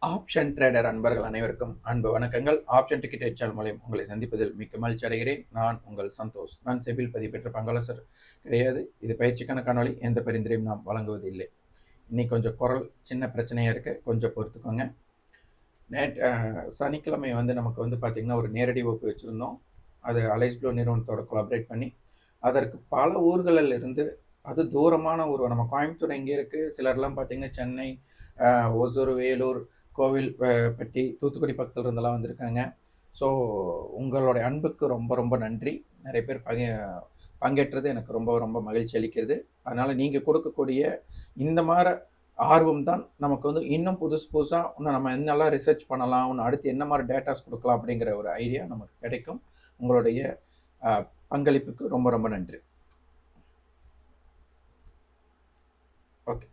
Option trader அன்பர்கள் அனைவருக்கும் அன்பு வணக்கங்கள். ஆப்ஷன் டிக்கெட் சேனல் மூலம் உங்களை சந்திப்பதில் மிக்க மகிழ்ச்சி அடைகிறேன். நான் உங்கள் சந்தோஷ். நான் செபில் பதிவு பெற்ற பங்காளர் கிடையாது. இது பயிற்சிக்கான காணொலி. எந்த பரிந்துரையும் நாம் வழங்குவதில்லை. இன்னைக்கு கொஞ்சம் குரல் சின்ன பிரச்சனையாக இருக்குது, கொஞ்சம் பொறுத்துக்கோங்க. சனிக்கிழமை நமக்கு பார்த்தீங்கன்னா ஒரு நேரடி வகுப்பு வச்சுருந்தோம். அது அலைஸ் ப்ளூ நிறுவனத்தோட கொலாபரேட் பண்ணி அதற்கு பல ஊர்களில் இருந்து, அது தூரமான ஊர், நம்ம கோயம்புத்தூர் எங்கே இருக்குது, சிலர்லாம் பார்த்தீங்கன்னா சென்னை, ஓசூர், வேலூர், கோவில்பட்டி, தூத்துக்குடி பக்கத்தில் இருந்தெல்லாம் வந்திருக்காங்க. ஸோ உங்களுடைய அன்புக்கு ரொம்ப ரொம்ப நன்றி. நிறைய பேர் பங்கேற்றது எனக்கு ரொம்ப ரொம்ப மகிழ்ச்சி அளிக்கிறது. அதனால் நீங்கள் கொடுக்கக்கூடிய இந்த மாதிரி ஆர்வம் தான் நமக்கு இன்னும் புதுசாக இன்னும் நம்ம என்னெல்லாம் ரிசர்ச் பண்ணலாம், இன்னும் அடுத்து என்ன மாதிரி டேட்டாஸ் கொடுக்கலாம் அப்படிங்கிற ஒரு ஐடியா நமக்கு கிடைக்கும். உங்களுடைய பங்களிப்புக்கு ரொம்ப ரொம்ப நன்றி. ஓகே,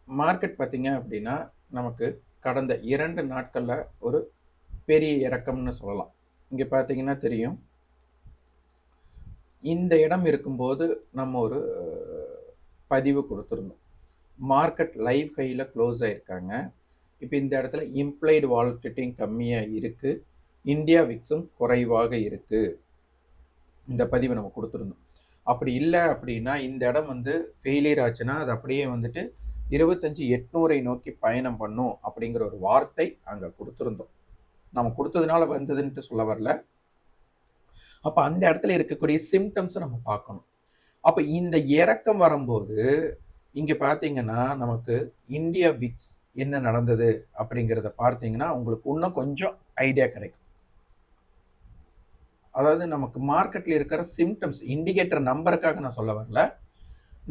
மார்க்கெட் பார்த்தீங்க அப்படின்னா நமக்கு கடந்த 2 நாட்களில் ஒரு பெரிய இறக்கம்னு சொல்லலாம். இங்கே பார்த்தீங்கன்னா தெரியும், இந்த இடம் இருக்கும்போது நம்ம ஒரு பதிவு கொடுத்துருந்தோம். மார்க்கெட் லைவ் ஹையில் க்ளோஸ் ஆகிருக்காங்க. இப்போ இந்த இடத்துல இம்ப்ளைடு வாலட்டிலிட்டியும் கம்மியாக இருக்குது, இந்தியா விக்ஸும் குறைவாக இருக்குது. இந்த பதிவு நம்ம கொடுத்துருந்தோம். அப்படி இல்லை அப்படின்னா இந்த இடம் ஃபெயிலியர் ஆச்சுன்னா அது அப்படியே 25,800 நோக்கி பயணம் பண்ணும் அப்படிங்கிற ஒரு வார்த்தை அங்கே கொடுத்துருந்தோம். நம்ம கொடுத்ததுனால வந்ததுன்ட்டு சொல்ல வரல. அப்போ அந்த இடத்துல இருக்கக்கூடிய சிம்டம்ஸை நம்ம பார்க்கணும். அப்போ இந்த இறக்கம் வரும்போது இங்கே பார்த்தீங்கன்னா நமக்கு இந்தியா விக்ஸ் என்ன நடந்தது அப்படிங்கிறத பார்த்தீங்கன்னா உங்களுக்கு இன்னும் கொஞ்சம் ஐடியா கிடைக்கும். அதாவது நமக்கு மார்க்கெட்டில் இருக்கிற சிம்டம்ஸ், இண்டிகேட்டர் நம்பருக்காக நான் சொல்ல வரல,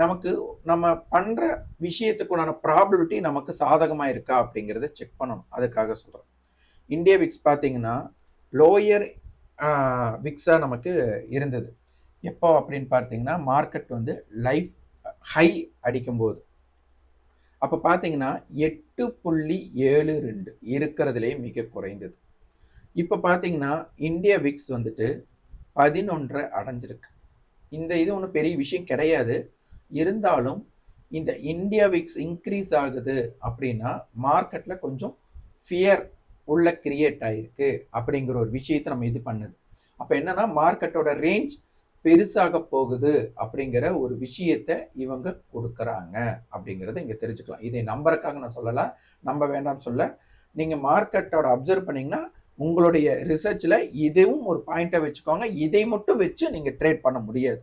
நமக்கு நம்ம பண்ணுற விஷயத்துக்குண்டான ப்ராபபிலிட்டி நமக்கு சாதகமாக இருக்கா அப்படிங்கிறத செக் பண்ணணும். அதுக்காக சொல்கிறேன். இந்தியா விக்ஸ் பார்த்தீங்கன்னா லோயர் விக்ஸாக நமக்கு இருந்தது. எப்போ அப்படின்னு பார்த்தீங்கன்னா மார்க்கெட் லைஃப் ஹை அடிக்கும்போது அப்போ பார்த்தீங்கன்னா 8.72 இருக்கிறதுலே மிக குறைந்தது. இப்போ பார்த்தீங்கன்னா இந்தியா விக்ஸ் 11 அடைஞ்சிருக்கு. இந்த இது ஒன்றும் பெரிய விஷயம் கிடையாது. இருந்தாலும் இந்த இந்தியா விக்ஸ் இன்க்ரீஸ் ஆகுது அப்படின்னா மார்க்கெட்டில் கொஞ்சம் ஃபியர் உள்ள கிரியேட் ஆகிருக்கு அப்படிங்கிற ஒரு விஷயத்தை நம்ம இது பண்ணுது. அப்போ என்னன்னா மார்க்கெட்டோட ரேஞ்ச் பெருசாக போகுது அப்படிங்கிற ஒரு விஷயத்தை இவங்க கொடுக்குறாங்க அப்படிங்கிறத இங்கே தெரிஞ்சுக்கலாம். இதை நம்பருக்காக நான் சொல்லலை, நம்ப வேண்டாம் சொல்ல. நீங்கள் மார்க்கெட்டோட அப்சர்வ் பண்ணிங்கன்னா உங்களுடைய ரிசர்ச்சில் இதுவும் ஒரு பாயிண்ட்டை வச்சுக்கோங்க. இதை மட்டும் வச்சு நீங்கள் ட்ரேட் பண்ண முடியாது.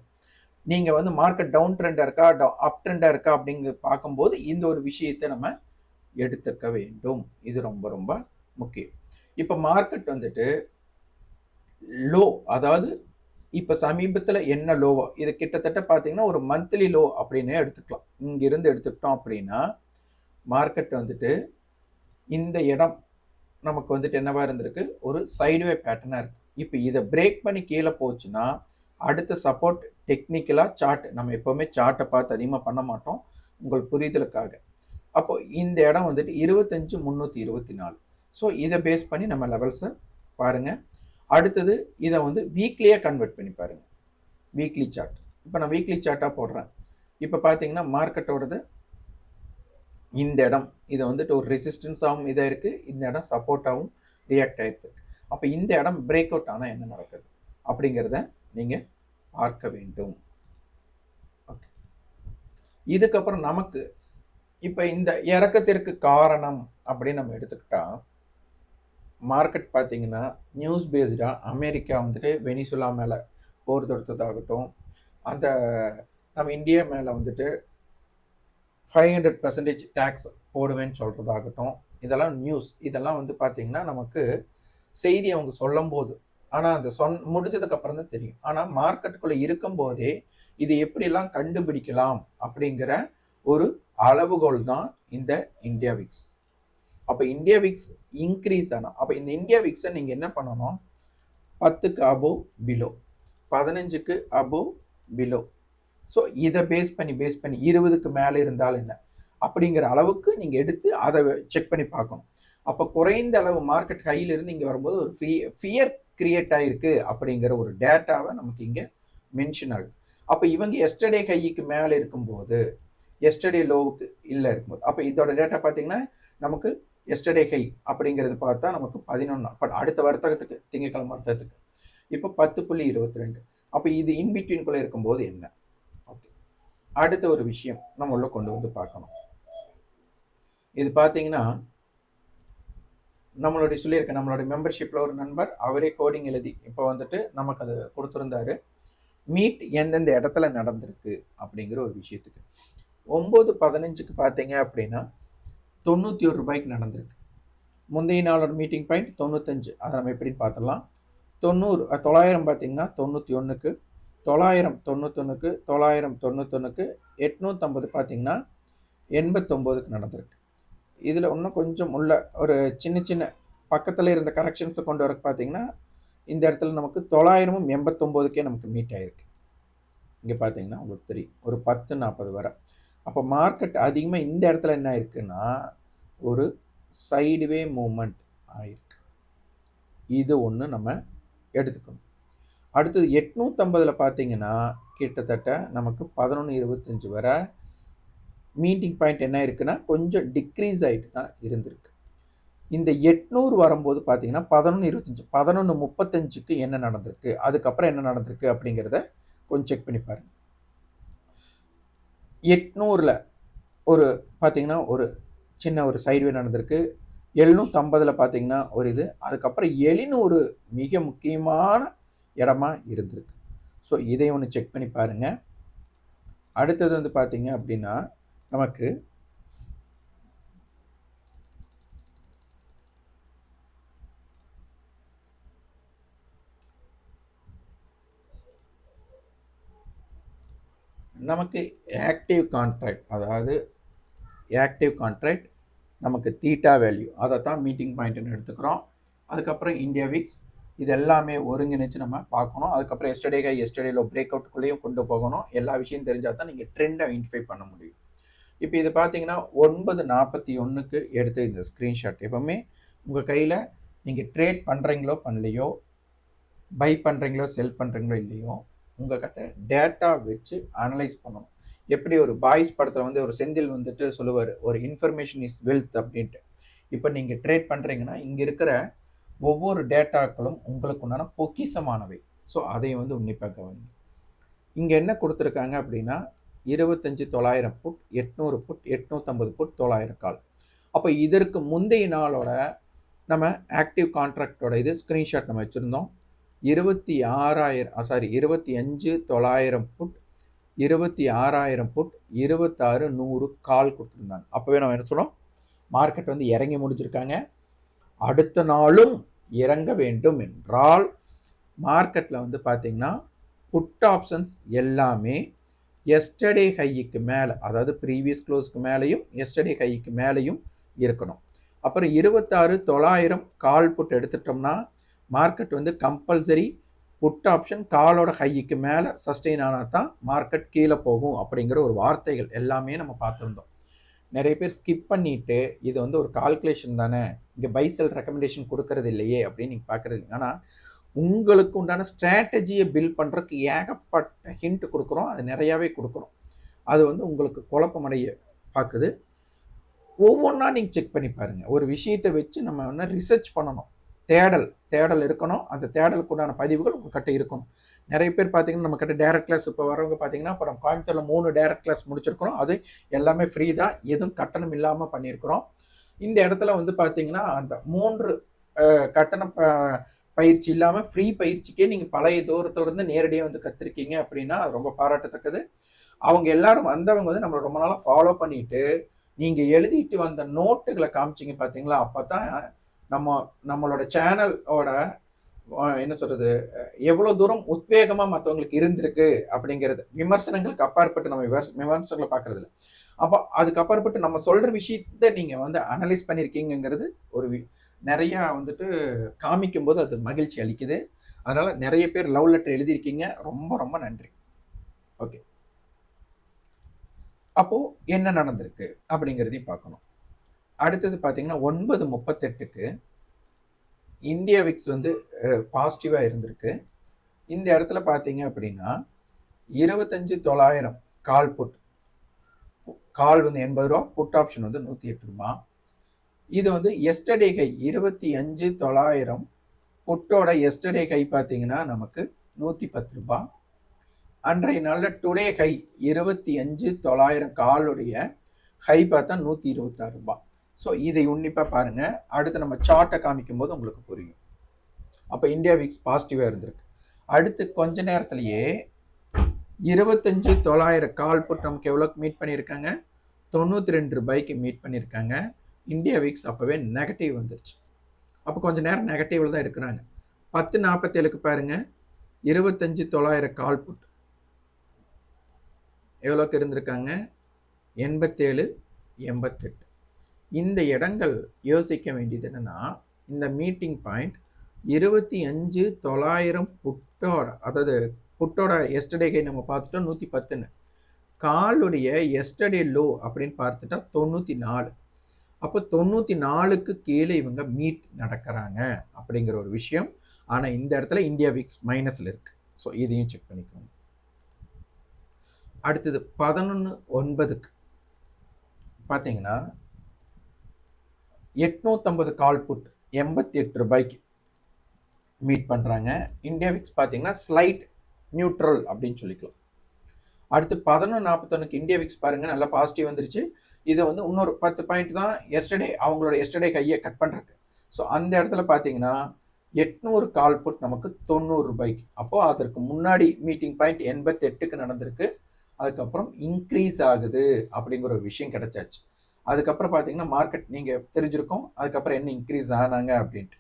நீங்கள் மார்க்கெட் டவுன் ட்ரெண்டாக இருக்கா அப் ட்ரெண்டாக இருக்கா அப்படிங்க பார்க்கும்போது இந்த ஒரு விஷயத்தை நம்ம எடுத்துக்க வேண்டும். இது ரொம்ப ரொம்ப முக்கியம். இப்போ மார்க்கெட் லோ, அதாவது இப்போ சமீபத்தில் என்ன லோவோ இது கிட்டத்தட்ட பார்த்தீங்கன்னா ஒரு மந்த்லி லோ அப்படின்னே எடுத்துக்கலாம். இங்கிருந்து எடுத்துக்கிட்டோம் அப்படின்னா மார்க்கெட் இந்த இடம் நமக்கு என்னவா இருந்திருக்கு, ஒரு சைடுவே பேட்டர்னாக இருக்குது. இப்போ இதை பிரேக் பண்ணி கீழே போச்சுன்னா அடுத்த சப்போர்ட் டெக்னிக்கலாக சார்ட், நம்ம எப்போவுமே சார்ட்டை பார்த்து அதிகமாக பண்ண மாட்டோம் உங்கள் புரிதலுக்காக. அப்போ இந்த இடம் 25,324. ஸோ இதை பேஸ் பண்ணி நம்ம லெவல்ஸை பாருங்கள். அடுத்தது இதை வீக்லியாக கன்வெர்ட் பண்ணி பாருங்கள், வீக்லி சார்ட். இப்போ நான் வீக்லி சார்ட்டாக போடுறேன். இப்போ பார்த்தீங்கன்னா மார்க்கெட்டோடது இந்த இடம் இதை ஒரு ரெசிஸ்டன்ஸாகவும் இதாக இருக்குது, இந்த இடம் சப்போர்ட்டாகவும் ரியாக்ட் ஆகிருக்கு. அப்போ இந்த இடம் பிரேக் அவுட் ஆனால் என்ன நடக்குது அப்படிங்கிறத நீங்கள் பார்க்க வேண்டும். ஓகே, இதுக்கப்புறம் நமக்கு இப்போ இந்த இறக்கத்திற்கு காரணம் அப்படின்னு நம்ம எடுத்துக்கிட்டா மார்க்கெட் பார்த்தீங்கன்னா நியூஸ் பேஸ்டாக அமெரிக்கா வெனிசுலா மேலே போர் தொடுத்ததாகட்டும், அந்த நம்ம இந்தியா மேலே 500% டேக்ஸ் போடுவேன்னு சொல்கிறதாகட்டும், இதெல்லாம் நியூஸ். இதெல்லாம் பார்த்தீங்கன்னா நமக்கு செய்தி அவங்க சொல்லும் போது, ஆனால் அந்த முடிஞ்சதுக்கப்புறம் தான் தெரியும். ஆனால் மார்க்கெட்டுக்குள்ளே இருக்கும்போதே இது எப்படிலாம் கண்டுபிடிக்கலாம் அப்படிங்கிற ஒரு அளவுகோல் தான் இந்த இந்தியா விக்ஸ். அப்போ இந்தியா விக்ஸ் இன்க்ரீஸ் ஆனால் அப்போ இந்த இந்தியா விக்ஸை நீங்கள் என்ன பண்ணணும், 10க்கு அபோவ் பிலோ, 15க்கு அபோவ் பிலோ. ஸோ இதை பேஸ் பண்ணி 20க்கு மேலே இருந்தால் என்ன அப்படிங்கிற அளவுக்கு நீங்கள் எடுத்து அதை செக் பண்ணி பார்க்கணும். அப்போ குறைந்த அளவு மார்க்கெட் ஹையிலிருந்து இங்கே வரும்போது ஒரு ஃபியர் கிரியேட் ஆகிருக்கு அப்படிங்கிற ஒரு டேட்டாவை நமக்கு இங்கே மென்ஷன் ஆகுது. அப்போ இவங்க எஸ்டர்டே ஹைக்கு மேலே இருக்கும்போது எஸ்டர்டே லோவுக்கு இல்லை இருக்கும்போது அப்போ இதோட டேட்டா பார்த்தீங்கன்னா நமக்கு எஸ்டர்டே ஹை அப்படிங்கிறது பார்த்தா நமக்கு 11 அடுத்த வர்த்தகத்துக்கு திங்கட்கிழமை வர்த்தகத்துக்கு இப்போ 10.22. அப்போ இது இன்பிட்வீன்குள்ளே இருக்கும்போது என்ன? ஓகே, அடுத்த ஒரு விஷயம் நம்ம உள்ள கொண்டு வந்து பார்க்கணும். இது பார்த்தீங்கன்னா நம்மளுடைய சொல்லியிருக்க நம்மளுடைய மெம்பர்ஷிப்பில் ஒரு நண்பர் அவரே கோடிங் எழுதி இப்போ வந்துட்டு நமக்கு அது கொடுத்துருந்தாரு. மீட் எந்தெந்த இடத்துல நடந்திருக்கு அப்படிங்கிற ஒரு விஷயத்துக்கு 9:15க்கு பார்த்தீங்க அப்படின்னா 91 ரூபாய்க்கு நடந்திருக்கு. முந்தைய நாளோட மீட்டிங் பாயிண்ட் 95. அதை நம்ம எப்படின்னு பார்த்துடலாம். 900 பார்த்தீங்கன்னா 91க்கு, 991க்கு, 991க்கு, 850 பார்த்தீங்கன்னா 89க்கு நடந்திருக்கு. இதில் இன்னும் கொஞ்சம் உள்ள ஒரு சின்ன சின்ன பக்கத்தில் இருந்த கரெக்ஷன்ஸை கொண்டு வர பார்த்தீங்கன்னா இந்த இடத்துல நமக்கு 989க்கே நமக்கு மீட் ஆகிருக்கு. இங்கே பார்த்தீங்கன்னா உங்களுக்கு தெரியும் ஒரு 10:40 வரை. அப்போ மார்க்கெட் அதிகமாக இந்த இடத்துல என்ன ஆயிருக்குன்னா ஒரு சைடுவே மூமெண்ட் ஆயிருக்கு. இது ஒன்று நம்ம எடுத்துக்கணும். அடுத்தது 850 பார்த்தீங்கன்னா கிட்டத்தட்ட நமக்கு 11:25 வரை மீட்டிங் பாயிண்ட் என்ன இருக்குன்னா கொஞ்சம் டிக்ரீஸ் ஆகிட்டு தான் இருந்திருக்கு. இந்த 800 வரும்போது பார்த்தீங்கன்னா 11:25 11:35க்கு என்ன நடந்திருக்கு, அதுக்கப்புறம் என்ன நடந்திருக்கு அப்படிங்கிறத கொஞ்சம் செக் பண்ணி பாருங்க. 800ல் ஒரு பார்த்தீங்கன்னா ஒரு சின்ன ஒரு சைடுவே நடந்திருக்கு. 750 பார்த்தீங்கன்னா ஒரு இது, அதுக்கப்புறம் 700 மிக முக்கியமான இடமா இருந்திருக்கு. ஸோ இதை ஒன்று செக் பண்ணி பாருங்க. அடுத்தது வந்து பார்த்தீங்க அப்படின்னா நமக்கு ஆக்டிவ் கான்ட்ராக்ட், அதாவது ஆக்டிவ் கான்ட்ராக்ட் நமக்கு தீட்டா வேல்யூ அதை தான் மீட்டிங் பாயிண்ட்னு எடுத்துக்கிறோம். அதுக்கப்புறம் இந்தியா விக்ஸ் இது எல்லாமே ஒருங்கிணைச்சு நம்ம பார்க்கணும். அதுக்கப்புறம் எஸ்டர்டே லோ பிரேக் அவுட்டுக்குள்ளேயும் கொண்டு போகணும். எல்லா விஷயம் தெரிஞ்சால் தான் நீங்கள் ட்ரெண்டை ஐடென்டிஃபை பண்ண முடியும். இப்போ இது பார்த்தீங்கன்னா 9:41க்கு எடுத்து இந்த ஸ்க்ரீன்ஷாட். எப்பவுமே உங்கள் கையில் நீங்கள் ட்ரேட் பண்ணுறீங்களோ பண்ணலையோ, பை பண்ணுறீங்களோ செல் பண்ணுறீங்களோ இல்லையோ, உங்கள் கிட்ட டேட்டா வச்சு அனலைஸ் பண்ணணும். எப்படி ஒரு பாய்ஸ் படத்தில் வந்து ஒரு செந்தில் வந்துட்டு சொல்லுவார், ஒரு இன்ஃபர்மேஷன் இஸ் வெல்த் அப்படின்ட்டு. இப்போ நீங்கள் ட்ரேட் பண்ணுறீங்கன்னா இங்கே இருக்கிற ஒவ்வொரு டேட்டாக்களும் உங்களுக்கு உண்டான பொக்கிசமானவை. ஸோ அதை வந்து உன்னிப்பாக கவனிங்க. இங்கே என்ன கொடுத்துருக்காங்க அப்படின்னா 25,900 புட், 800 புட், 850 புட், 900 கால். அப்போ இதற்கு முந்தைய நாளோட நம்ம ஆக்டிவ் கான்ட்ராக்டோட இது ஸ்க்ரீன்ஷாட் நம்ம வச்சுருந்தோம். 25,900 புட், 26,000 புட், 26,100 கால் கொடுத்துருந்தாங்க. அப்போவே நம்ம என்ன சொல்கிறோம், மார்க்கெட் வந்து இறங்கி முடிச்சிருக்காங்க. அடுத்த நாளும் இறங்க வேண்டும் என்றால் மார்க்கெட்டில் வந்து பார்த்தீங்கன்னா புட் ஆப்ஷன்ஸ் எல்லாமே எஸ்டர்டே ஹைக்கு மேலே, அதாவது ப்ரீவியஸ் க்ளோஸ்க்கு மேலேயும் எஸ்டர்டே ஹைக்கு மேலேயும் இருக்கணும். அப்புறம் 26,900 கால் புட் எடுத்துட்டோம்னா மார்க்கெட் வந்து கம்பல்சரி புட் ஆப்ஷன் காலோட ஹைக்கு மேலே சஸ்டெயின் ஆனால் தான் மார்க்கெட் கீழே போகும் அப்படிங்கிற ஒரு வார்த்தைகள் எல்லாமே நம்ம பார்த்துருந்தோம். நிறைய பேர் ஸ்கிப் பண்ணிவிட்டு இது வந்து ஒரு கால்குலேஷன் தானே, இங்கே பை செல் ரெக்கமெண்டேஷன் கொடுக்கறது இல்லையே அப்படின்னு நீங்கள் பார்க்குறது. ஆனால் உங்களுக்கு உண்டான ஸ்ட்ராட்டஜியை பில்ட் பண்ணுறதுக்கு ஏகப்பட்ட ஹிண்ட் கொடுக்குறோம், அது நிறையாவே கொடுக்குறோம். அது வந்து உங்களுக்கு குழப்பமடைய பார்க்குது. ஒவ்வொன்றா நீங்கள் செக் பண்ணி பாருங்கள். ஒரு விஷயத்தை வச்சு நம்ம வந்து ரிசர்ச் பண்ணணும், தேடல் இருக்கணும். அந்த தேடலுக்கு உண்டான பதிவுகள் உங்கள்கிட்ட இருக்கணும். நிறைய பேர் பார்த்தீங்கன்னா நம்ம கிட்ட டேரக்ட் கிளாஸ் இப்போ வரவங்க பார்த்தீங்கன்னா அப்புறம் கோயம்புத்தூரில் 3 டேரக்ட் கிளாஸ் முடிச்சிருக்கிறோம். அது எல்லாமே ஃப்ரீ தான், எதுவும் கட்டணம் இல்லாமல் பண்ணியிருக்கிறோம். இந்த இடத்துல வந்து பார்த்தீங்கன்னா அந்த 3 கட்டண பயிற்சி இல்லாமல் ஃப்ரீ பயிற்சிக்கே நீங்கள் பழைய தூரத்திலிருந்து நேரடியாக வந்து கற்றுருக்கீங்க அப்படின்னா அது ரொம்ப பாராட்டத்தக்கது. அவங்க எல்லாரும் வந்தவங்க வந்து நம்மளை ரொம்ப நாளாக ஃபாலோ பண்ணிட்டு நீங்கள் எழுதிட்டு வந்த நோட்டுகளை காமிச்சிங்க பார்த்தீங்களா, அப்போ தான் நம்மளோட சேனலோட என்ன சொல்கிறது, எவ்வளோ தூரம் உத்வேகமாக மற்றவங்களுக்கு இருந்திருக்கு அப்படிங்கிறது. விமர்சனங்களுக்கு அப்பாற்பட்டு நம்ம விமர்சனங்களை பார்க்குறதில்ல. அப்போ அதுக்கு அப்பாற்பட்டு நம்ம சொல்கிற விஷயத்தை நீங்கள் வந்து அனலைஸ் பண்ணியிருக்கீங்கிறது ஒரு நிறையா வந்துட்டு காமிக்கும் போது அது மகிழ்ச்சி அளிக்குது. அதனால் நிறைய பேர் லவ் லெட்டர் எழுதியிருக்கீங்க, ரொம்ப ரொம்ப நன்றி. ஓகே, அப்போது என்ன நடந்திருக்கு அப்படிங்கிறதையும் பார்க்கணும். அடுத்தது பார்த்தீங்கன்னா 9:38க்கு இந்தியா விக்ஸ் வந்து பாசிட்டிவாக இருந்திருக்கு. இந்த இடத்துல பார்த்தீங்க அப்படின்னா 25,900 கால் புட், கால் வந்து 80 ரூபா, புட் ஆப்ஷன் வந்து 108 ரூபா. இது வந்து எஸ்டர்டே ஹை 25,900 புட்டோட எஸ்டர்டே ஹை பார்த்தீங்கன்னா நமக்கு 110 ரூபாய். அன்றைய நாளில் டுடே ஹை 25,900 காலுடைய ஹை பார்த்தா 126 ரூபாய். ஸோ இதை உன்னிப்பாக பாருங்க. அடுத்து நம்ம சார்ட்டை காமிக்கும் போது உங்களுக்கு புரியும். அப்போ இந்தியா விக்ஸ் பாசிட்டிவாக இருந்திருக்கு. அடுத்து கொஞ்ச நேரத்திலேயே 25,900 கால் புட் நமக்கு எவ்வளோக்கு மீட் பண்ணியிருக்காங்க, 92 ரூபாய்க்கு மீட் பண்ணியிருக்காங்க. இந்தியா விக்ஸ் அப்போவே நெகட்டிவ் வந்துருச்சு. அப்போ கொஞ்சம் நேரம் நெகட்டிவில் தான் இருக்கிறாங்க. 10:47க்கு பாருங்க, 25,900 கால் புட் எவ்வளோக்கு இருந்திருக்காங்க, 87, 88. இந்த இடங்கள் யோசிக்க வேண்டியது என்னன்னா, இந்த மீட்டிங் பாயிண்ட் 25,900 புட்டோட, அதாவது புட்டோட எஸ்டர்டே கை நம்ம பார்த்துட்டோம் 110ன்னு, காலுடைய எஸ்டர்டே லோ அப்படின்னு பார்த்துட்டா 94. அப்போ 94க்கு கீழே இவங்க மீட் நடக்கிறாங்க அப்படிங்கிற ஒரு விஷயம். ஆனால் இந்த இடத்துல இந்தியா விக்ஸ் மைனஸில் இருக்கு. ஸோ இதையும் செக் பண்ணிக்கோங்க. அடுத்தது 11/9க்கு பார்த்தீங்கன்னா 850 கால் புட் 88 ரூபாய்க்கு மீட் பண்ணுறாங்க. இந்தியா விக்ஸ் பார்த்தீங்கன்னா ஸ்லைட் நியூட்ரல் அப்படின்னு சொல்லிக்கலாம். அடுத்து 11:41க்கு இந்தியா விக்ஸ் பாருங்கள் நல்லா பாசிட்டிவ் வந்துருச்சு. இது வந்து இன்னொரு 10 பாயிண்ட் தான் எஸ்டர்டே அவங்களோட எஸ்டர்டே கையை கட் பண்ணுறது. ஸோ அந்த இடத்துல பார்த்தீங்கன்னா 800 கால் புட் நமக்கு 90 ரூபாய்க்கு. அப்போது அதற்கு முன்னாடி மீட்டிங் பாயிண்ட் 88க்கு நடந்திருக்கு. அதுக்கப்புறம் இன்க்ரீஸ் ஆகுது அப்படிங்கிற ஒரு விஷயம் கிடைச்சாச்சு. அதுக்கப்புறம் பார்த்தீங்கன்னா மார்க்கெட் நீங்கள் தெரிஞ்சிருக்கோம் அதுக்கப்புறம் என்ன இன்க்ரீஸ் ஆனாங்க அப்படின்ட்டு.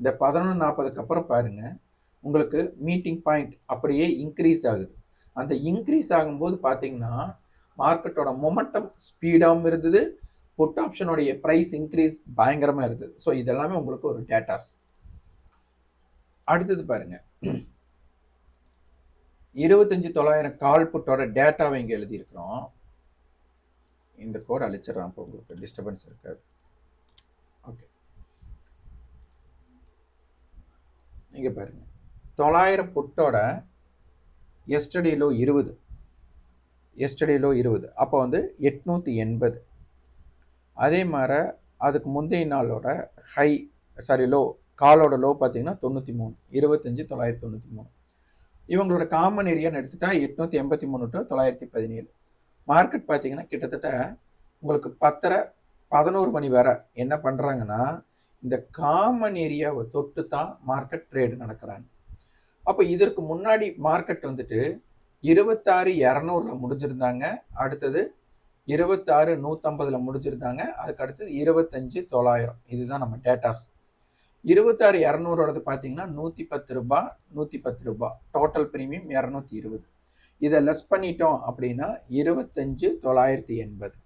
இந்த 11:40க்கு அப்புறம் பாருங்கள் உங்களுக்கு மீட்டிங் பாயிண்ட் அப்படியே இன்க்ரீஸ் ஆகுது. அந்த இன்க்ரீஸ் ஆகும்போது பார்த்தீங்கன்னா மார்க்கெட்டோட மொமெண்டம் ஸ்பீடாகவும் இருந்தது, புட் ஆப்ஷனுடைய ப்ரைஸ் இன்க்ரீஸ் பயங்கரமாக இருந்தது. ஸோ இதெல்லாமே உங்களுக்கு ஒரு டேட்டாஸ். அடுத்தது பாருங்க 25,900 கால் புட்டோட டேட்டாவை இங்கே எழுதியிருக்கிறோம். இந்த கோட் அழிச்சிடறான், இப்போ உங்களுக்கு டிஸ்டர்பன்ஸ் இருக்காது. ஓகே, இங்கே பாருங்க 900 புட்டோட எஸ்டர்டே லோ 20, எஸ்டர்டே லோ 20, அப்போ வந்து 880. அதே மாதிரி அதுக்கு முந்தைய நாளோட ஹை லோ காலோட லோ பார்த்தீங்கன்னா 93, 25,993. இவங்களோட காமன் ஏரியான்னு எடுத்துட்டா 883 to 917. மார்க்கெட் பார்த்தீங்கன்னா கிட்டத்தட்ட உங்களுக்கு 10:30-11 மணி வரை என்ன பண்ணுறாங்கன்னா இந்த காமன் ஏரியாவை தொட்டு தான் மார்க்கெட் ட்ரேடு நடக்கிறாங்க. அப்போ இதற்கு முன்னாடி மார்க்கெட் வந்துட்டு 26,200 முடிஞ்சிருந்தாங்க, அடுத்தது 26,150 முடிஞ்சிருந்தாங்க, அதுக்கு அடுத்தது 25,900. இதுதான் நம்ம டேட்டாஸ். 26,200 பார்த்தீங்கன்னா 110 ரூபாய், 110 ரூபாய் டோட்டல் ப்ரீமியம் 220. இதை லெஸ் பண்ணிட்டோம் அப்படின்னா 25,980.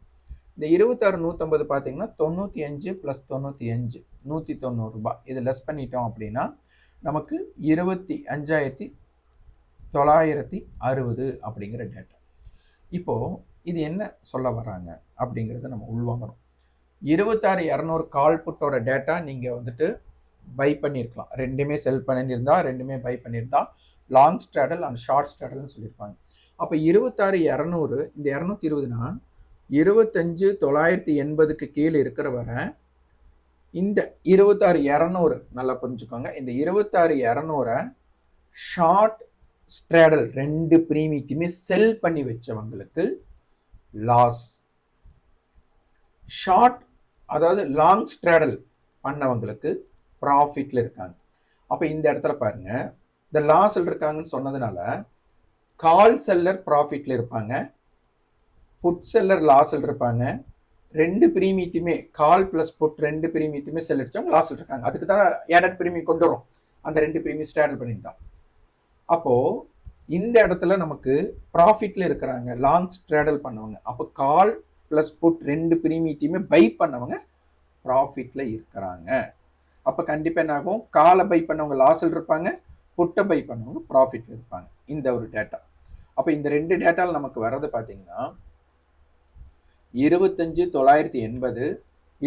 இந்த 26,150 பார்த்தீங்கன்னா 95 + 95 190 ரூபாய். இதை லெஸ் பண்ணிட்டோம் அப்படின்னா நமக்கு 25,960 அப்படிங்கிற டேட்டா. இப்போது இது என்ன சொல்ல வராங்க அப்படிங்கிறத நம்ம உள்வாங்கணும். 26,200 கால் புட்டோட டேட்டா நீங்கள் வந்துட்டு பை பண்ணியிருக்கலாம். ரெண்டுமே செல் பண்ணியிருந்தா, ரெண்டுமே பை பண்ணியிருந்தா லாங் ஸ்ட்ராடல் அண்ட் ஷார்ட் ஸ்ட்ராடல்னு சொல்லியிருப்பாங்க. அப்போ 26,200 இந்த 220னா 25,980க்கு கீழே இருக்கிற வரை இந்த 26,200 நல்லா புரிஞ்சுக்கோங்க. இந்த 26,200 ஷார்ட் ஸ்ட்ராடல் ரெண்டு ப்ரீமியத்தையுமே செல் பண்ணி வச்சவங்களுக்கு லாஸ். ஷார்ட் அதாவது லாங் ஸ்ட்ராடல் பண்ணவங்களுக்கு ப்ராஃபிட்ல இருக்காங்க. அப்போ இந்த இடத்துல பாருங்க இந்த லாஸில் இருக்காங்கன்னு சொன்னதுனால கால் செல்லர் ப்ராஃபிட்ல இருப்பாங்க, புட் செல்லர் லாஸில் இருப்பாங்க. ரெண்டு ப்ரீமியத்தையுமே கால் ப்ளஸ் புட் ரெண்டு ப்ரீமியத்தையுமே செல் அடிச்சவங்க லாஸில் இருக்காங்க. அதுக்கு தான் ஏடட் ப்ரீமியம் கொண்டு வரும், அந்த ரெண்டு ப்ரீமியம் ஸ்ட்ராடல் பண்ணியிருந்தான். அப்போது இந்த இடத்துல நமக்கு ப்ராஃபிட்ல இருக்கிறாங்க லாங் ஸ்ட்ராடல் பண்ணவங்க. அப்போ கால் ப்ளஸ் புட் ரெண்டு ப்ரீமியத்தையுமே பை பண்ணவங்க ப்ராஃபிட்ல இருக்கிறாங்க. அப்போ கண்டிப்பாக என்ன ஆகும், காலை பை பண்ணவங்க லாஸில் இருப்பாங்க, புட்டை பை பண்ணவங்க ப்ராஃபிட்ல இருப்பாங்க. இந்த ஒரு டேட்டா. அப்போ இந்த ரெண்டு டேட்டாவில் நமக்கு வர்றது பார்த்தீங்கன்னா 25,980,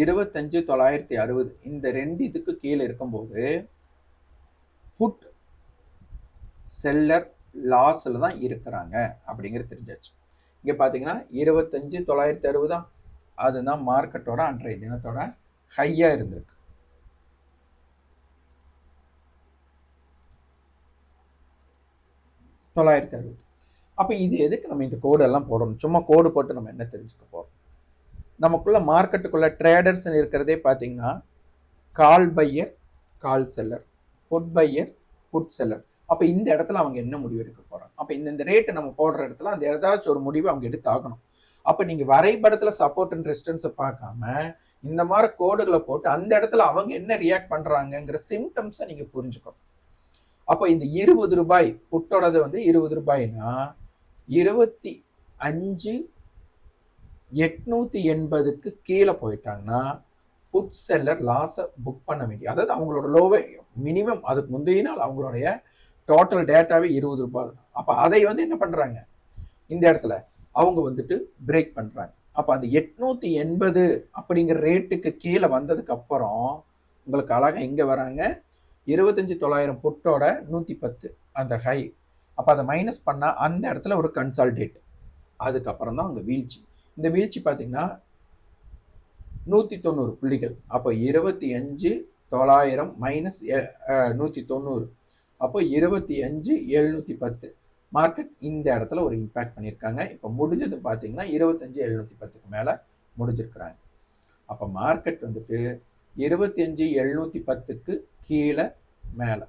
25,960 இந்த ரெண்டு இதுக்கு கீழே இருக்கும்போது புட் செல்லர் லாஸில் தான் இருக்கிறாங்க அப்படிங்கிறது தெரிஞ்சாச்சு. இங்கே பார்த்தீங்கன்னா 25,960 தான் அதுதான் மார்க்கெட்டோட அன்றைய தினத்தோட ஹையா இருந்திருக்கு. தொள்ளாயிரத்தி அறுபது. அப்ப இது எதுக்கு நம்ம இந்த கோடு எல்லாம் போடணும்? சும்மா கோடு போட்டு நம்ம என்ன தெரிஞ்சுக்க போறோம்? நமக்குள்ள மார்க்கெட்டுக்குள்ள ட்ரேடர்ஸ் இருக்கிறதே பார்த்தீங்கன்னா call buyer, call seller, put buyer, put seller. அப்ப இந்த இடத்துல அவங்க என்ன முடிவு எடுக்க போறாங்க? அப்ப இந்த ரேட்டு நம்ம போடுற இடத்துல அந்த ஏதாச்சும் ஒரு முடிவு அவங்க எடுத்து ஆகணும். அப்ப நீங்க வரைபடத்துல சப்போர்ட் அண்ட் ரெசிஸ்டன்ஸை பார்க்காம இந்த மாதிரி கோடுகளை போட்டு அந்த இடத்துல அவங்க என்ன ரியாக்ட் பண்றாங்கிற சிம்டம்ஸை நீங்க புரிஞ்சுக்கணும். அப்ப இந்த 20 ரூபாய் புட்டோடது வந்து 20 ரூபாய்னா 25,880க்கு கீழே போயிட்டாங்கன்னா புட் செல்லர் லாஸை புக் பண்ண வேண்டிய, அதாவது அவங்களோட லோவே மினிமம் அதுக்கு முந்தைய நாள் அவங்களுடைய டோட்டல் டேட்டாவே 20 ரூபாய். அப்ப அதை வந்து என்ன பண்றாங்க இந்த இடத்துல அவங்க வந்துட்டு பிரேக் பண்றாங்க. அப்ப அந்த 880 அப்படிங்கிற ரேட்டுக்கு கீழே வந்ததுக்கு அப்புறம் உங்களுக்கு அழகா எங்க வராங்க 25,900 புட்டோட 110 அந்த ஹை. அப்ப அதை மைனஸ் பண்ணா அந்த இடத்துல ஒரு கன்சால்டேட், அதுக்கப்புறம் தான் அவங்க வீழ்ச்சி. இந்த வீழ்ச்சி பார்த்தீங்கன்னா 190 புள்ளிகள். அப்போ 25,900 மைனஸ் 190, அப்போ 25,710. மார்க்கெட் இந்த இடத்துல ஒரு இம்பாக்ட் பண்ணியிருக்காங்க. இப்போ முடிஞ்சது பார்த்தீங்கன்னா 25,710க்கு மேலே முடிஞ்சிருக்கிறாங்க. அப்போ மார்க்கெட் வந்துட்டு 25,710க்கு கீழே மேலே,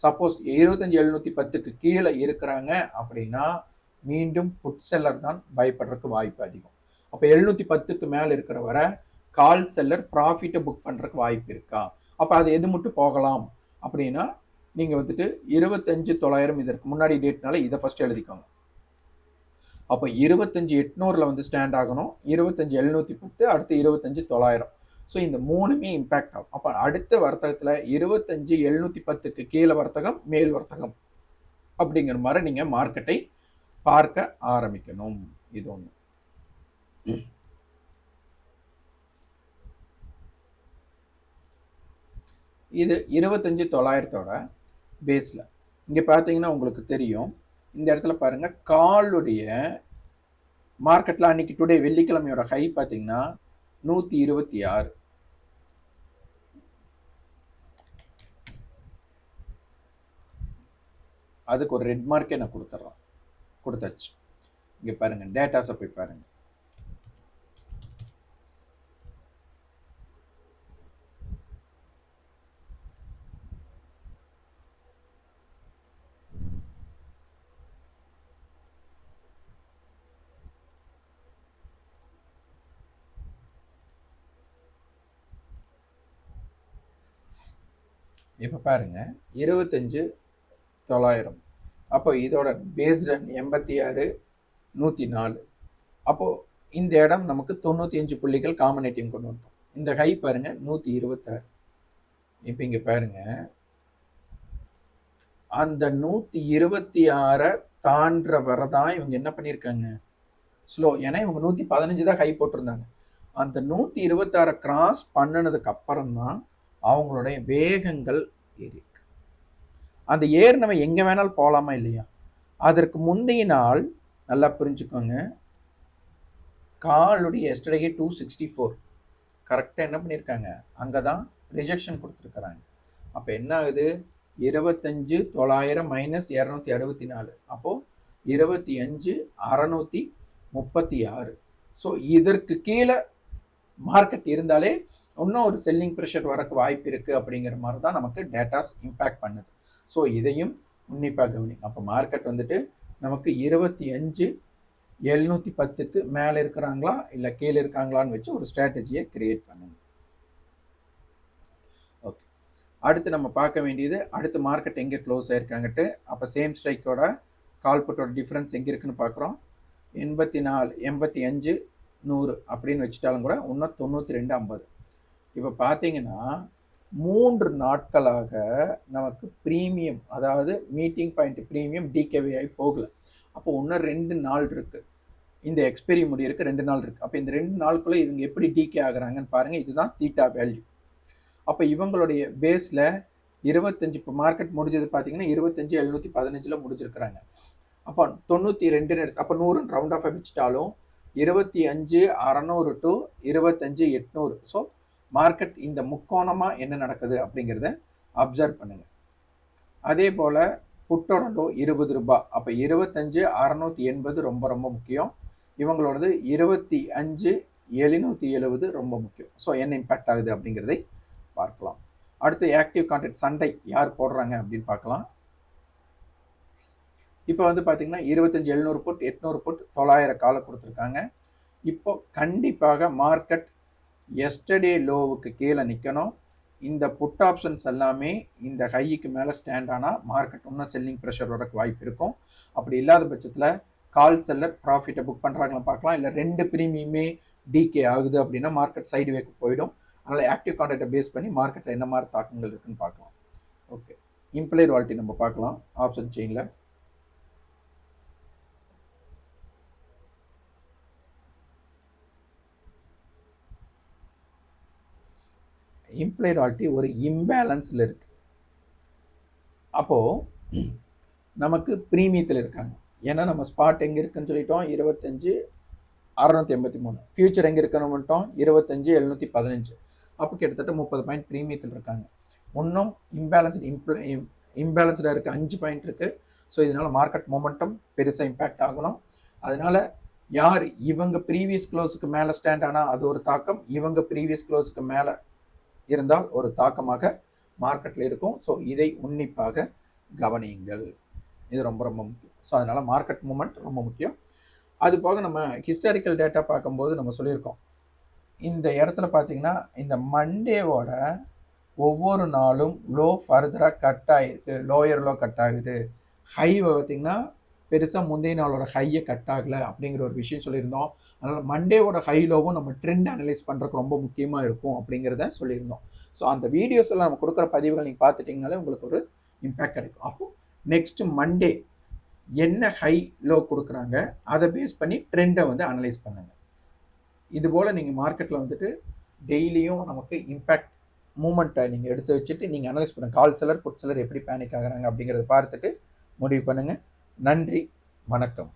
சப்போஸ் 25,710க்கு கீழே இருக்கிறாங்க அப்படின்னா மீண்டும் புட் செல்லர் தான் பயப்படுறதுக்கு வாய்ப்பு அதிகம். அப்போ 710க்கு மேலே இருக்கிற வரை கால் செல்லர் ப்ராஃபிட்டை புக் பண்ணுறதுக்கு வாய்ப்பு இருக்கா? அப்போ அது எது மட்டும் போகலாம் அப்படின்னா நீங்கள் வந்துட்டு 25,900 இதற்கு முன்னாடி டேட்னால இதை ஃபர்ஸ்ட் எழுதிக்கோங்க. அப்போ 25,800 வந்து ஸ்டாண்ட் ஆகணும், 25,710, அடுத்து 25,900. ஸோ இந்த மூணுமே இம்பேக்ட் ஆகும். அப்போ அடுத்த வர்த்தகத்தில் 25,710க்கு கீழே வர்த்தகம், மேல் வர்த்தகம் அப்படிங்கிற மாதிரி நீங்கள் மார்க்கெட்டை பார்க்க ஆரம்பிக்கணும். இது ஒன்று. இது 25,900 பேஸில். இங்கே பார்த்தீங்கன்னா உங்களுக்கு தெரியும், இந்த இடத்துல பாருங்க காலுடைய மார்க்கெட்டில் அன்னைக்கு டுடே வெள்ளிக்கிழமையோட ஹை பார்த்தீங்கன்னா 126. அதுக்கு ஒரு ரெட் மார்க்கே நான் கொடுத்தாச்சு. இங்கே பாருங்க டேட்டாஸை போய் பாருங்க. இப்போ பாருங்க 25,900. அப்போ இதோட பேஸ் ரன் 86,104. அப்போ இந்த இடம் நமக்கு 95 புள்ளிகள் காம்பனேட்டிவ் கொண்டு வந்தோம். இந்த ஹை பாருங்க 126. இப்போ இங்க பாருங்க அந்த 126 தாண்ட வரதான் இவங்க என்ன பண்ணியிருக்காங்க ஸ்லோ. ஏன்னா இவங்க 115 தான் ஹை போட்டிருந்தாங்க. அந்த 126 கிராஸ் பண்ணினதுக்கு அப்புறம் தான் அவங்களுடைய வேகங்கள் ஏறி. அந்த ஏறினவை எங்க வேணாலும் போகலாமா இல்லையா? அதற்கு முந்தைய நாள் நல்லா புரிஞ்சுக்கோங்க, காலுடைய எஸ்டர்டே 264 கரெக்டாக என்ன பண்ணியிருக்காங்க, அங்கே தான் ரிஜெக்ஷன் கொடுத்துருக்குறாங்க. அப்போ என்ன ஆகுது 25,900 மைனஸ் 264, அப்போது 25,636. ஸோ இதற்கு கீழே மார்க்கெட் இருந்தாலே இன்னும் ஒரு செல்லிங் ப்ரெஷர் வரக்கு வாய்ப்பு இருக்குது அப்படிங்கிற மாதிரி தான் நமக்கு டேட்டாஸ் இம்பேக்ட் பண்ணுது. ஸோ இதையும் உன்னிப்பாக கவனிங்க. அப்போ மார்க்கெட் வந்துட்டு நமக்கு 25,710க்கு மேலே இருக்கிறாங்களா இல்லை கீழே இருக்காங்களான்னு வச்சு ஒரு ஸ்ட்ராட்டஜியை கிரியேட் பண்ணுங்க. ஓகே, அடுத்து நம்ம பார்க்க வேண்டியது அடுத்து மார்க்கெட் எங்கே க்ளோஸ் ஆயிருக்காங்கட்டு. அப்போ சேம் ஸ்ட்ரைக்கோட கால்புட்டோட டிஃப்ரென்ஸ் எங்கே இருக்குன்னு பார்க்குறோம். 84, 85, 100 அப்படின்னு வச்சுட்டாலும் கூட இன்னும் 92,50. இப்போ பார்த்தீங்கன்னா 3 நாட்களாக நமக்கு ப்ரீமியம், அதாவது மீட்டிங் பாயிண்ட் ப்ரீமியம் டிகேவே ஆகி போகல. அப்போ இன்னும் 2 நாள் இருக்குது, இந்த எக்ஸ்பைரி முடியிருக்கு 2 நாள் இருக்குது. அப்போ இந்த 2 நாளுக்குள்ளே இவங்க எப்படி டிகே ஆகுறாங்கன்னு பாருங்கள். இதுதான் தீட்டா வேல்யூ. அப்போ இவங்களுடைய பேஸில் 25, இப்போ மார்க்கெட் முடிஞ்சது பார்த்தீங்கன்னா 25,715 முடிஞ்சிருக்கிறாங்க. அப்போ 92 எடுத்து அப்போ 100 ரவுண்ட் ஆஃப் வச்சுட்டாலும் 25,600 டு 25,800. ஸோ மார்க்கெட் இந்த முக்கோணமாக என்ன நடக்குது அப்படிங்கிறத அப்சர்வ் பண்ணுங்க. அதே போல் புட்டோட லோ 20 ரூபாய். அப்போ 25,680 ரொம்ப ரொம்ப முக்கியம். இவங்களோடது 25,770 ரொம்ப முக்கியம். ஸோ என்ன இம்பேக்ட் ஆகுது அப்படிங்கிறதை பார்க்கலாம். அடுத்து ஆக்டிவ் கான்ட்ராக்ட் சண்டை யார் போடுறாங்க அப்படின்னு பார்க்கலாம். இப்போ வந்து பார்த்தீங்கன்னா 25,700 புட், 800 புட், 900 காலை கொடுத்துருக்காங்க. இப்போ கண்டிப்பாக மார்க்கெட் எஸ்டர்டே லோவுக்கு கீழே நிற்கணும். இந்த புட் ஆப்ஷன்ஸ் எல்லாமே இந்த ஹைக்கு மேலே ஸ்டாண்ட் ஆனால் மார்க்கெட் இன்னும் செல்லிங் ப்ரெஷர் வரக்கு வாய்ப்பு இருக்கும். அப்படி இல்லாத பட்சத்தில் கால் செல்லர் ப்ராஃபிட்டை புக் பண்ணுறாங்களா பார்க்கலாம். இல்லை 2 ப்ரீமியமே டிகே ஆகுது அப்படின்னா மார்க்கெட் சைடு வேக்கு போயிடும். அதனால் ஆக்டிவ் கான்ட்ராக்டை பேஸ் பண்ணி மார்க்கெட்டில் என்ன மாதிரி தாக்கங்கள் இருக்குன்னு பார்க்கலாம். ஓகே, இம்ப்ளைட் வாலிட்டி நம்ம பார்க்கலாம். ஆப்ஷன் செயினில் இம்ப்ளைட் வாலிட்டி ஒரு இம்பேலன்ஸில் இருக்கு. அப்போது நமக்கு ப்ரீமியத்தில் இருக்காங்க. ஏன்னா நம்ம ஸ்பாட் எங்கே இருக்குன்னு சொல்லிட்டோம் 25,683. ஃபியூச்சர் எங்கே இருக்குன்னு மட்டும் 25,715. அப்போ கிட்டத்தட்ட 30 பாயிண்ட் ப்ரீமியத்தில் இருக்காங்க. இன்னும் இம்பேலன்ஸ்டாக இருக்குது, 5 பாயிண்ட் இருக்குது. ஸோ இதனால் மார்க்கெட் மொமெண்டம் பெருசாக இம்பேக்ட் ஆகணும். அதனால் யார் இவங்க ப்ரீவியஸ் க்ளோஸுக்கு மேலே ஸ்டாண்ட் ஆனால் அது ஒரு தாக்கம், இவங்க ப்ரீவியஸ் க்ளோஸுக்கு மேலே இருந்தால் ஒரு தாக்கமாக மார்க்கெட்டில் இருக்கும். ஸோ இதை உன்னிப்பாக கவனியுங்கள். இது ரொம்ப ரொம்ப முக்கியம். ஸோ அதனால் மார்க்கெட் மூமெண்ட் ரொம்ப முக்கியம். அது போக நம்ம ஹிஸ்டாரிக்கல் டேட்டா பார்க்கும்போது நம்ம சொல்லியிருக்கோம், இந்த இடத்துல பார்த்தீங்கன்னா இந்த மண்டேவோட ஒவ்வொரு நாளும் லோ ஃபர்தராக கட் ஆகிருக்கு, லோயர் லோ கட் ஆகுது. ஹைவை பார்த்தீங்கன்னா பெருசாக முந்தைய நாளோட ஹையை கட் ஆகலை அப்படிங்கிற ஒரு விஷயம் சொல்லியிருந்தோம். அதனால் மண்டேவோட ஹை லோவும் நம்ம ட்ரெண்ட் அனலைஸ் பண்ணுறதுக்கு ரொம்ப முக்கியமாக இருக்கும் அப்படிங்கிறத சொல்லியிருந்தோம். ஸோ அந்த வீடியோஸ் எல்லாம் நம்ம கொடுக்குற பதிவுகள் நீங்கள் பார்த்துட்டிங்கனாலே உங்களுக்கு ஒரு இம்பேக்ட் கிடைக்கும். அப்போது நெக்ஸ்ட் மண்டே என்ன ஹை லோ கொடுக்குறாங்க அதை பேஸ் பண்ணி ட்ரெண்டை வந்து அனலைஸ் பண்ணுங்கள். இதுபோல் நீங்கள் மார்க்கெட்டில் வந்துட்டு டெய்லியும் நமக்கு இம்பேக்ட் மூமெண்ட்டை நீங்கள் எடுத்து வச்சுட்டு நீங்கள் அனலைஸ் பண்ணுங்கள். கால் செல்லர் புட் செல்லர் எப்படி பேனிக் ஆகுறாங்க அப்படிங்கிறத பார்த்துட்டு முடிவு பண்ணுங்கள். நன்றி, வணக்கம்.